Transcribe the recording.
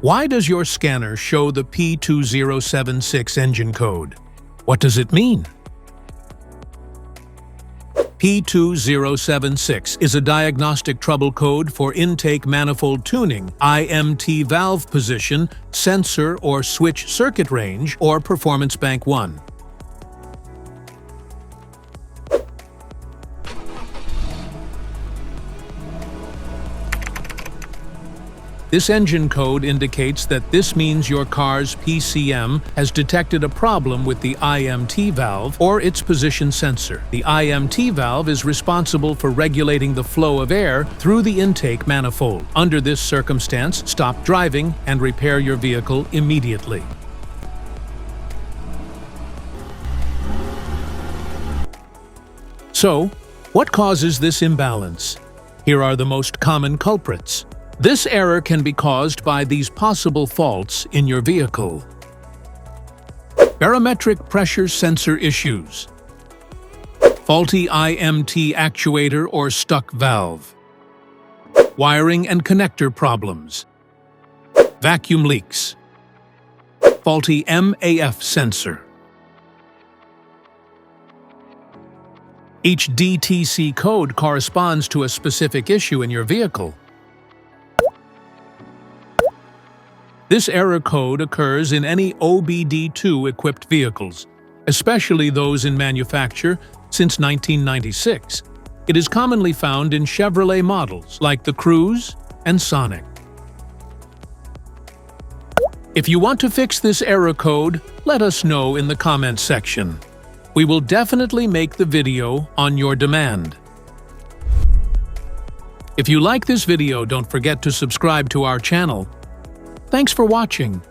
Why does your scanner show the P2076 engine code? What does it mean? P2076 is a diagnostic trouble code for intake manifold tuning, IMT valve position, sensor or switch circuit range, or performance bank 1. This engine code indicates that this means your car's PCM has detected a problem with the IMT valve or its position sensor. The IMT valve is responsible for regulating the flow of air through the intake manifold. Under this circumstance, stop driving and repair your vehicle immediately. So, what causes this imbalance? Here are the most common culprits. This error can be caused by these possible faults in your vehicle. Barometric pressure sensor issues. Faulty IMT actuator or stuck valve. Wiring and connector problems. Vacuum leaks. Faulty MAF sensor. Each DTC code corresponds to a specific issue in your vehicle. This error code occurs in any OBD2 equipped vehicles, especially those in manufacture since 1996. It is commonly found in Chevrolet models like the Cruze and Sonic. If you want to fix this error code, let us know in the comments section. We will definitely make the video on your demand. If you like this video, don't forget to subscribe to our channel. Thanks for watching.